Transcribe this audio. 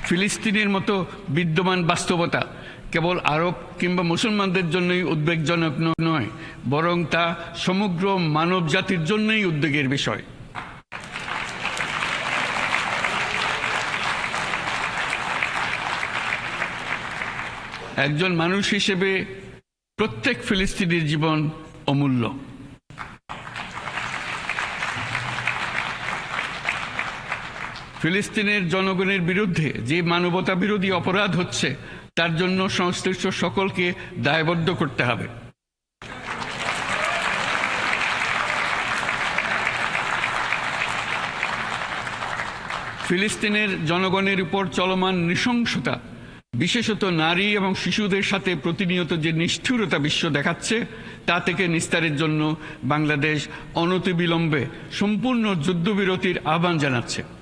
ফিলিস্তিনের মতো বিদ্যমান বাস্তবতা কেবল আরব কিংবা মুসলমানদের জন্যই উদ্বেগজনক নয়, বরং তা সমগ্র মানব জাতির জন্যই উদ্বেগের বিষয়। একজন মানুষ হিসেবে প্রত্যেক ফিলিস্তিনির জীবন অমূল্য। ফিলিস্তিনের জনগণের বিরুদ্ধে যে মানবতা বিরোধী অপরাধ হচ্ছে তার জন্য সংশ্লিষ্ট সকলকে দায়বদ্ধ করতে হবে। ফিলিস্তিনের জনগণের উপর চলমান নৃশংসতা, বিশেষত নারী এবং শিশুদের সাথে প্রতিনিয়ত যে নিষ্ঠুরতা বিশ্ব দেখাচ্ছে, তা থেকে নিস্তারের জন্য বাংলাদেশ অনতিবিলম্বে সম্পূর্ণ যুদ্ধবিরতির আহ্বান জানাচ্ছে।